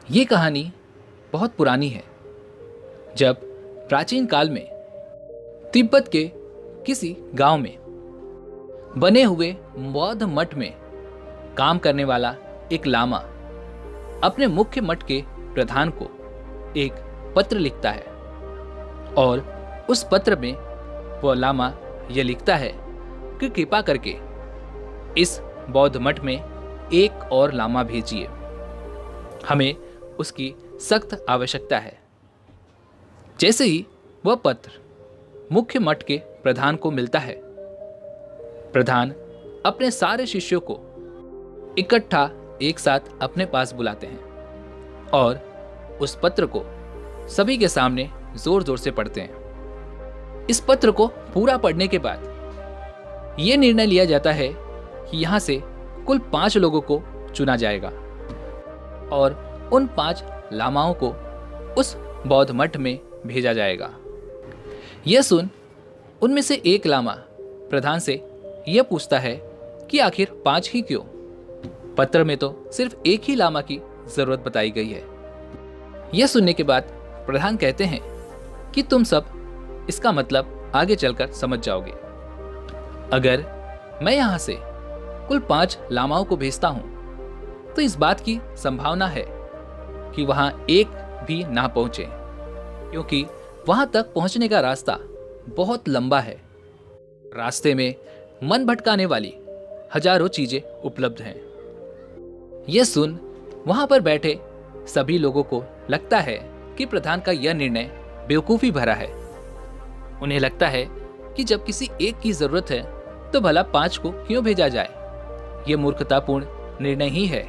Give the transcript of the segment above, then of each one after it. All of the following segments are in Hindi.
ये कहानी बहुत पुरानी है। जब प्राचीन काल में तिब्बत के किसी गांव में बने हुए बौद्ध मठ में काम करने वाला एक लामा अपने मुख्य मठ के प्रधान को एक पत्र लिखता है और उस पत्र में वह लामा यह लिखता है कि कृपा करके इस बौद्ध मठ में एक और लामा भेजिए, हमें उसकी सख्त आवश्यकता है। जैसे ही वह पत्र मुख्य मठ के प्रधान को मिलता है, प्रधान अपने सारे शिष्यों को इकट्ठा एक साथ अपने पास बुलाते हैं और उस पत्र को सभी के सामने जोर जोर से पढ़ते हैं। इस पत्र को पूरा पढ़ने के बाद यह निर्णय लिया जाता है कि यहां से कुल 5 लोगों को चुना जाएगा और उन 5 लामाओं को उस बौद्ध मठ में भेजा जाएगा। यह सुन उनमें से एक लामा प्रधान से यह पूछता है कि आखिर 5 ही क्यों? पत्र में तो सिर्फ एक ही लामा की जरूरत बताई गई है। यह सुनने के बाद प्रधान कहते हैं कि तुम सब इसका मतलब आगे चलकर समझ जाओगे। अगर मैं यहां से कुल 5 लामाओं को भेजता हूं तो इस बात की संभावना है कि वहां एक भी ना पहुंचे, क्योंकि वहां तक पहुंचने का रास्ता बहुत लंबा है। रास्ते में मन भटकाने वाली हजारों चीजें उपलब्ध हैं। यह सुन वहां पर बैठे सभी लोगों को लगता है कि प्रधान का यह निर्णय बेवकूफी भरा है। उन्हें लगता है कि जब किसी एक की जरूरत है तो भला 5 को क्यों भेजा जाए। यह मूर्खतापूर्ण निर्णय ही है।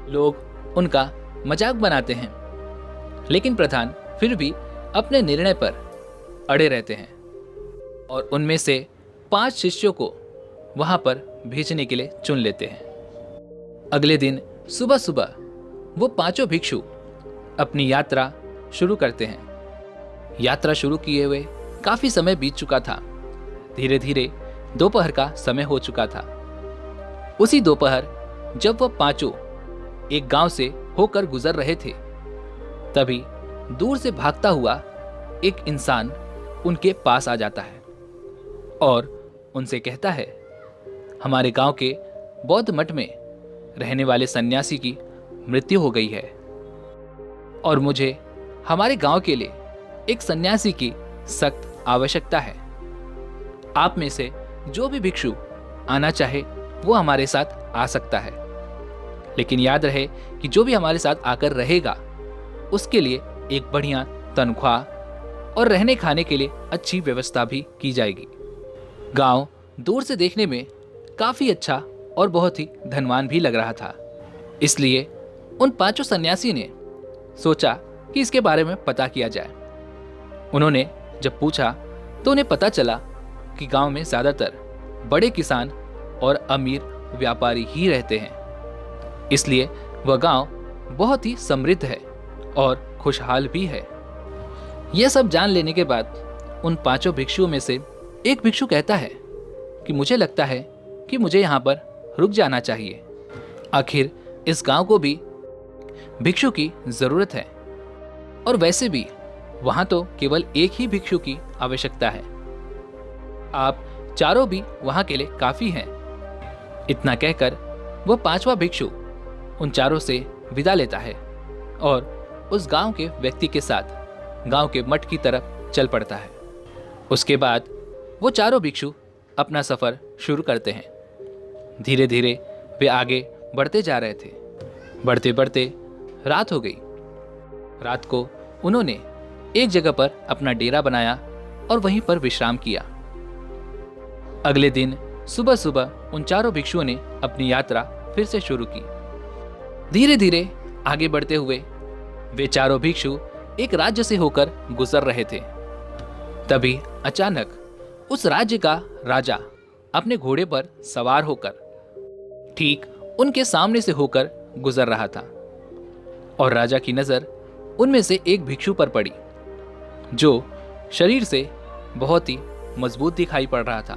लोग उनका मजाक बनाते हैं, लेकिन प्रधान फिर भी अपने निर्णय पर अड़े रहते हैं और उनमें से 5 शिष्यों को वहां पर भेजने के लिए चुन लेते हैं। अगले दिन सुबह सुबह वो 5 भिक्षु अपनी यात्रा शुरू करते हैं। यात्रा शुरू किए हुए काफी समय बीत चुका था। धीरे धीरे दोपहर का समय हो चुका था। उसी दोपहर जब वह 5 एक गांव से होकर गुजर रहे थे, तभी दूर से भागता हुआ एक इंसान उनके पास आ जाता है और उनसे कहता है, हमारे गांव के बौद्ध मठ में रहने वाले सन्यासी की मृत्यु हो गई है और मुझे हमारे गांव के लिए एक सन्यासी की सख्त आवश्यकता है। आप में से जो भी भिक्षु आना चाहे वो हमारे साथ आ सकता है, लेकिन याद रहे कि जो भी हमारे साथ आकर रहेगा उसके लिए एक बढ़िया तनख्वाह और रहने खाने के लिए अच्छी व्यवस्था भी की जाएगी। गांव दूर से देखने में काफी अच्छा और बहुत ही धनवान भी लग रहा था, इसलिए उन 5 सन्यासी ने सोचा कि इसके बारे में पता किया जाए। उन्होंने जब पूछा तो उन्हें पता चला कि गांव में ज्यादातर बड़े किसान और अमीर व्यापारी ही रहते हैं, इसलिए वह गांव बहुत ही समृद्ध है और खुशहाल भी है। यह सब जान लेने के बाद उन 5 भिक्षुओं में से एक भिक्षु कहता है कि मुझे लगता है कि मुझे यहाँ पर रुक जाना चाहिए। आखिर इस गांव को भी भिक्षु की जरूरत है और वैसे भी वहां तो केवल एक ही भिक्षु की आवश्यकता है। आप चारों भी वहां के लिए काफी हैं। इतना कहकर वह 5वां भिक्षु उन चारों से विदा लेता है और उस गांव के व्यक्ति के साथ गांव के मठ की तरफ चल पड़ता है। उसके बाद वो चारों भिक्षु अपना सफर शुरू करते हैं। धीरे धीरे वे आगे बढ़ते जा रहे थे। बढ़ते बढ़ते रात हो गई। रात को उन्होंने एक जगह पर अपना डेरा बनाया और वहीं पर विश्राम किया। अगले दिन सुबह सुबह उन चारों भिक्षुओं ने अपनी यात्रा फिर से शुरू की। धीरे धीरे आगे बढ़ते हुए वे चारों भिक्षु एक राज्य से होकर गुजर रहे थे। तभी अचानक उस राज्य का राजा अपने घोड़े पर सवार होकर ठीक उनके सामने से होकर गुजर रहा था और राजा की नजर उनमें से एक भिक्षु पर पड़ी, जो शरीर से बहुत ही मजबूत दिखाई पड़ रहा था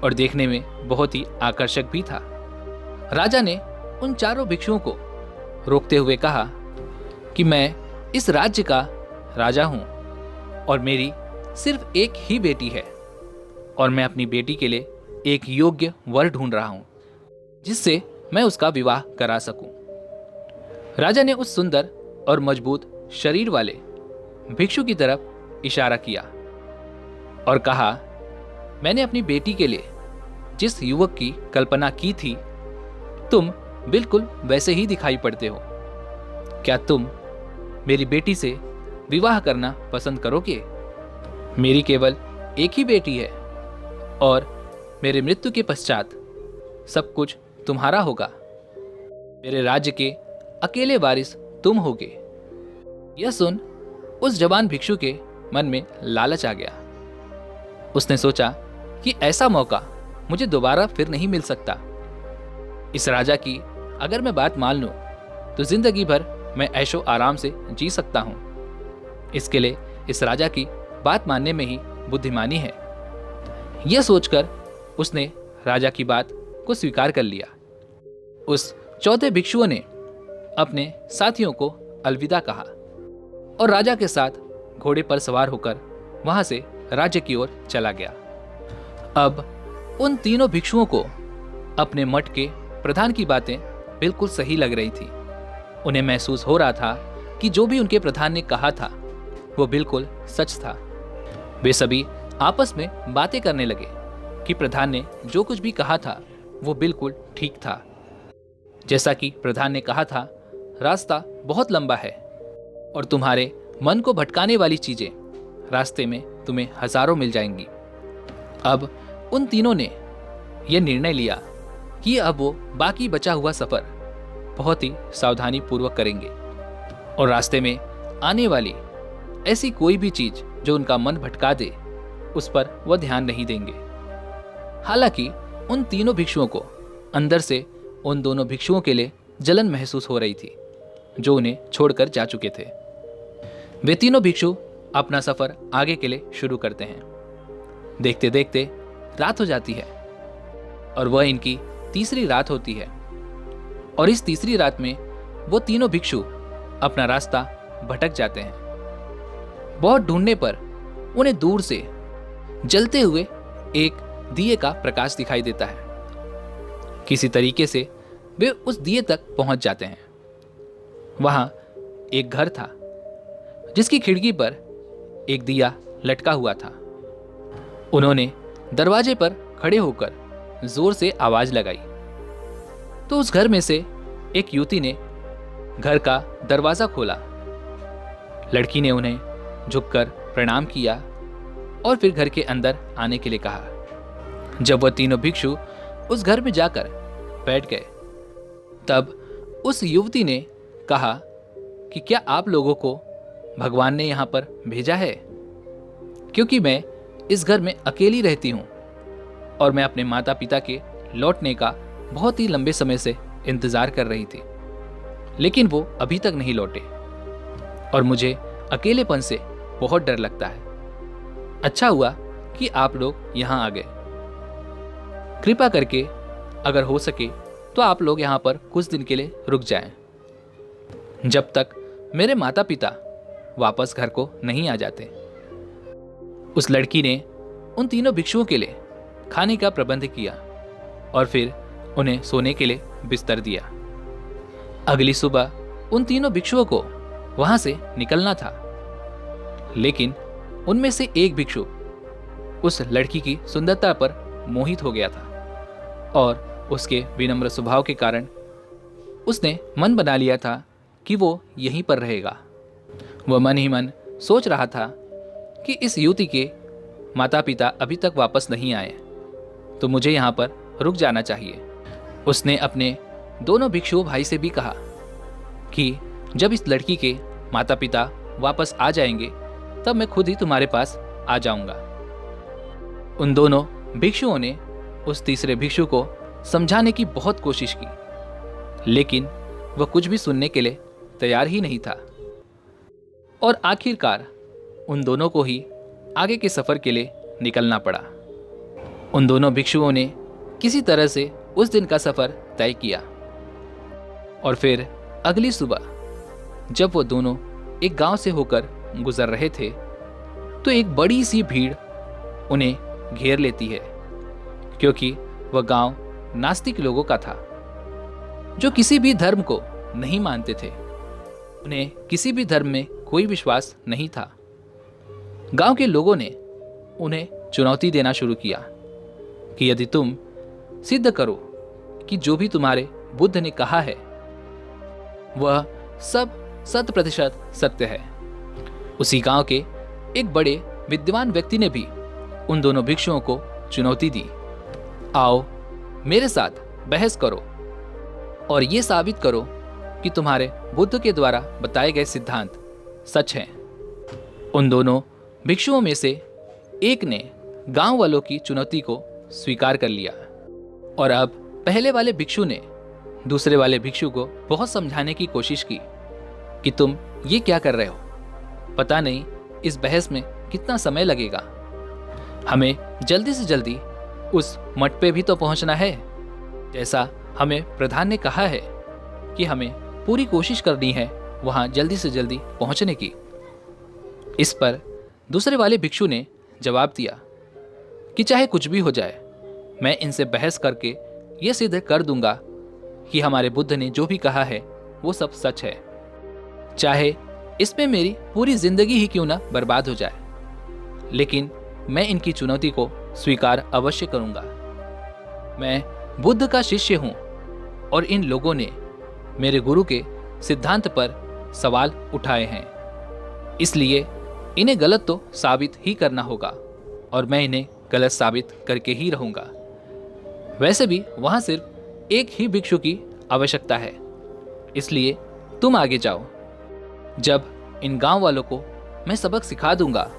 और देखने में बहुत ही आकर्षक भी था। राजा ने उन चारों भिक्षुओं को रोकते हुए कहा कि मैं इस राज्य का राजा हूं और मेरी सिर्फ एक ही बेटी है और मैं अपनी बेटी के लिए एक योग्य वर ढूंढ रहा हूं जिससे मैं उसका विवाह करा सकूं। राजा ने उस सुंदर और मजबूत शरीर वाले भिक्षु की तरफ इशारा किया और कहा, मैंने अपनी बेटी के लिए जिस युवक की कल्पना की थी, तुम बिल्कुल वैसे ही दिखाई पड़ते हो। क्या तुम मेरी बेटी से विवाह करना पसंद करोगे? मेरी केवल एक ही बेटी है और मेरे मृत्यु के पश्चात सब कुछ तुम्हारा होगा। मेरे राज्य के अकेले वारिस तुम होगे। यह सुन उस जवान भिक्षु के मन में लालच आ गया। उसने सोचा कि ऐसा मौका मुझे दोबारा फिर नहीं मिल सकता। इस राजा की अगर मैं बात मान लूं तो जिंदगी भर मैं ऐशो आराम से जी सकता हूं। इसके लिए इस राजा की बात मानने में ही बुद्धिमानी है। यह सोचकर उसने राजा की बात को स्वीकार कर लिया। उस चौथे भिक्षुओं ने अपने साथियों को अलविदा कहा और राजा के साथ घोड़े पर सवार होकर वहां से राज्य की ओर चला गया। अब उन तीनों भिक्षुओं को अपने मठ के प्रधान की बातें बिल्कुल सही लग रही थी। उन्हें महसूस हो रहा था कि जो भी उनके प्रधान ने कहा था वो बिल्कुल सच था। वे सभी आपस में बातें करने लगे कि प्रधान ने जो कुछ भी कहा था वो बिल्कुल ठीक था। जैसा कि प्रधान ने कहा था, रास्ता बहुत लंबा है और तुम्हारे मन को भटकाने वाली चीजें रास्ते में तुम्हें हजारों मिल जाएंगी। अब उन तीनों ने यह निर्णय लिया कि अब वो बाकी बचा हुआ सफर बहुत ही सावधानी पूर्वक करेंगे और रास्ते में आने वाली ऐसी कोई भी चीज जो उनका मन भटका दे उस पर वह ध्यान नहीं देंगे। हालांकि उन तीनों भिक्षुओं को अंदर से उन दोनों भिक्षुओं के लिए जलन महसूस हो रही थी जो उन्हें छोड़कर जा चुके थे। वे तीनों भिक्षु अपना सफर आगे के लिए शुरू करते हैं। देखते देखते रात हो जाती है और वह इनकी तीसरी रात होती है और इस तीसरी रात में वो तीनों भिक्षु अपना रास्ता भटक जाते हैं। बहुत ढूंढने पर उन्हें दूर से जलते हुए एक दिए का प्रकाश दिखाई देता है। किसी तरीके से वे उस दिए तक पहुंच जाते हैं। वहां एक घर था जिसकी खिड़की पर एक दिया लटका हुआ था। उन्होंने दरवाजे पर खड़े होकर जोर से आवाज लगाई तो उस घर में से एक युवती ने घर का दरवाजा खोला। लड़की ने उन्हें झुककर प्रणाम किया और फिर घर के अंदर आने के लिए कहा। जब वह तीनों भिक्षु उस घर में जाकर बैठ गए तब उस युवती ने कहा कि क्या आप लोगों को भगवान ने यहाँ पर भेजा है? क्योंकि मैं इस घर में अकेली रहती हूँ और मैं अपने माता पिता के लौटने का बहुत ही लंबे समय से इंतजार कर रही थी, लेकिन वो अभी तक नहीं लौटे और मुझे अकेलेपन से बहुत डर लगता है। अच्छा हुआ कि आप लोग यहाँ आ गए। कृपा करके अगर हो सके तो आप लोग यहाँ पर कुछ दिन के लिए रुक जाएं, जब तक मेरे माता पिता वापस घर को नहीं आ जाते। उस लड़की ने उन तीनों भिक्षुओं के लिए खाने का प्रबंध किया और फिर उन्हें सोने के लिए बिस्तर दिया। अगली सुबह उन तीनों भिक्षुओं को वहां से निकलना था, लेकिन उनमें से एक भिक्षु उस लड़की की सुंदरता पर मोहित हो गया था और उसके विनम्र स्वभाव के कारण उसने मन बना लिया था कि वो यहीं पर रहेगा। वह मन ही मन सोच रहा था कि इस युवती के माता पिता अभी तक वापस नहीं आए तो मुझे यहाँ पर रुक जाना चाहिए। उसने अपने दोनों भिक्षु भाई से भी कहा कि जब इस लड़की के माता पिता वापस आ जाएंगे तब मैं खुद ही तुम्हारे पास आ जाऊंगा। उन दोनों भिक्षुओं ने उस तीसरे भिक्षु को समझाने की बहुत कोशिश की, लेकिन वह कुछ भी सुनने के लिए तैयार ही नहीं था और आखिरकार उन दोनों को ही आगे के सफर के लिए निकलना पड़ा। उन दोनों भिक्षुओं ने किसी तरह से उस दिन का सफर तय किया और फिर अगली सुबह जब वो दोनों एक गांव से होकर गुजर रहे थे तो एक बड़ी सी भीड़ उन्हें घेर लेती है, क्योंकि वह गांव नास्तिक लोगों का था जो किसी भी धर्म को नहीं मानते थे। उन्हें किसी भी धर्म में कोई विश्वास नहीं था। गांव के लोगों ने उन्हें चुनौती देना शुरू किया कि यदि तुम सिद्ध करो कि जो भी तुम्हारे बुद्ध ने कहा है वह सब 100% सत्य है। उसी गांव के एक बड़े विद्वान व्यक्ति ने भी उन दोनों भिक्षुओं को चुनौती दी, आओ मेरे साथ बहस करो और ये साबित करो कि तुम्हारे बुद्ध के द्वारा बताए गए सिद्धांत सच हैं। उन दोनों भिक्षुओं में से एक ने गांव वालों की चुनौती को स्वीकार कर लिया और अब पहले वाले भिक्षु ने दूसरे वाले भिक्षु को बहुत समझाने की कोशिश की कि तुम ये क्या कर रहे हो, पता नहीं इस बहस में कितना समय लगेगा, हमें जल्दी से जल्दी उस मठ पे भी तो पहुंचना है, जैसा हमें प्रधान ने कहा है कि हमें पूरी कोशिश करनी है वहां जल्दी से जल्दी पहुंचने की। इस पर दूसरे वाले भिक्षु ने जवाब दिया कि चाहे कुछ भी हो जाए, मैं इनसे बहस करके ये सिद्ध कर दूंगा कि हमारे बुद्ध ने जो भी कहा है वो सब सच है, चाहे इसमें मेरी पूरी जिंदगी ही क्यों ना बर्बाद हो जाए, लेकिन मैं इनकी चुनौती को स्वीकार अवश्य करूंगा। मैं बुद्ध का शिष्य हूं और इन लोगों ने मेरे गुरु के सिद्धांत पर सवाल उठाए हैं, इसलिए इन्हें गलत तो साबित ही करना होगा और मैं इन्हें गलत साबित करके ही रहूंगा। वैसे भी वहां सिर्फ एक ही भिक्षु की आवश्यकता है, इसलिए तुम आगे जाओ। जब इन गांव वालों को मैं सबक सिखा दूंगा,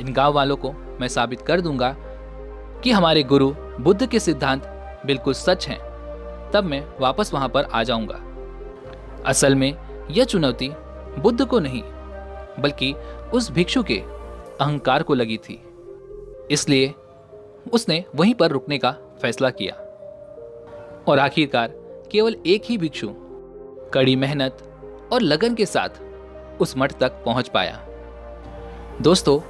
इन गांव वालों को मैं साबित कर दूंगा कि हमारे गुरु बुद्ध के सिद्धांत बिल्कुल सच हैं, तब मैं वापस वहां पर आ जाऊंगा। असल में यह चुनौती बुद्ध को नहीं बल्कि उस भिक्षु के अहंकार को लगी थी, इसलिए उसने वहीं पर रुकने का फैसला किया और आखिरकार केवल एक ही भिक्षु कड़ी मेहनत और लगन के साथ उस मठ तक पहुंच पाया। दोस्तों,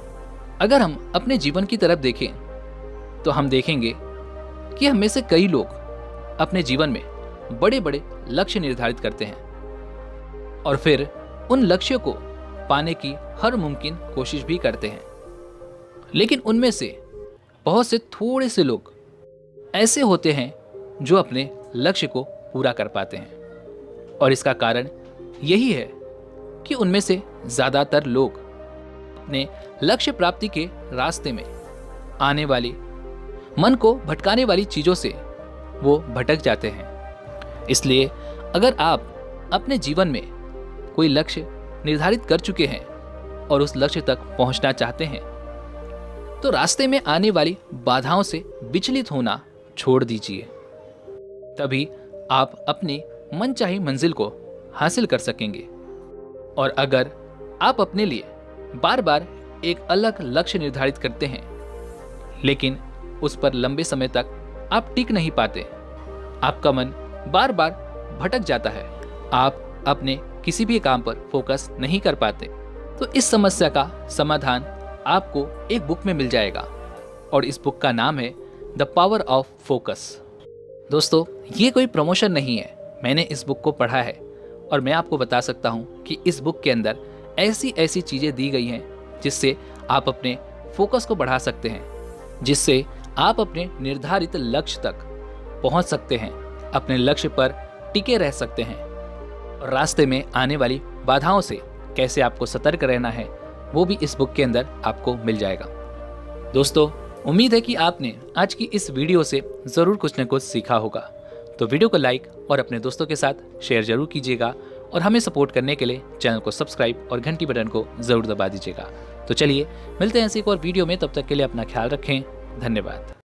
अगर हम अपने जीवन की तरफ देखें तो हम देखेंगे कि हम में से कई लोग अपने जीवन में बड़े बड़े लक्ष्य निर्धारित करते हैं और फिर उन लक्ष्यों को पाने की हर मुमकिन कोशिश भी करते हैं, लेकिन उनमें से बहुत से थोड़े से लोग ऐसे होते हैं जो अपने लक्ष्य को पूरा कर पाते हैं और इसका कारण यही है कि उनमें से ज्यादातर लोग अपने लक्ष्य प्राप्ति के रास्ते में आने वाली मन को भटकाने वाली चीजों से वो भटक जाते हैं। इसलिए अगर आप अपने जीवन में कोई लक्ष्य निर्धारित कर चुके हैं और उस लक्ष्य तक पहुंचना चाहते हैं तो रास्ते में आने वाली बाधाओं से विचलित होना छोड़ दीजिए, तभी आप अपनी मनचाही मंजिल को हासिल कर सकेंगे। और अगर आप अपने लिए बार बार एक अलग लक्ष्य निर्धारित करते हैं लेकिन उस पर लंबे समय तक आप टिक नहीं पाते, आपका मन बार बार भटक जाता है, आप अपने किसी भी काम पर फोकस नहीं कर पाते, तो इस समस्या का समाधान आपको एक बुक में मिल जाएगा और इस बुक का नाम है द पावर ऑफ फोकस। दोस्तों, ये कोई प्रमोशन नहीं है, मैंने इस बुक को पढ़ा है और मैं आपको बता सकता हूँ कि इस बुक के अंदर ऐसी ऐसी चीज़ें दी गई हैं जिससे आप अपने फोकस को बढ़ा सकते हैं, जिससे आप अपने निर्धारित लक्ष्य तक पहुँच सकते हैं, अपने लक्ष्य पर टिके रह सकते हैं और रास्ते में आने वाली बाधाओं से कैसे आपको सतर्क रहना है वो भी इस बुक के अंदर आपको मिल जाएगा। दोस्तों, उम्मीद है कि आपने आज की इस वीडियो से ज़रूर कुछ न कुछ सीखा होगा, तो वीडियो को लाइक और अपने दोस्तों के साथ शेयर जरूर कीजिएगा और हमें सपोर्ट करने के लिए चैनल को सब्सक्राइब और घंटी बटन को ज़रूर दबा दीजिएगा। तो चलिए मिलते हैं ऐसी एक और वीडियो में, तब तक के लिए अपना ख्याल रखें। धन्यवाद।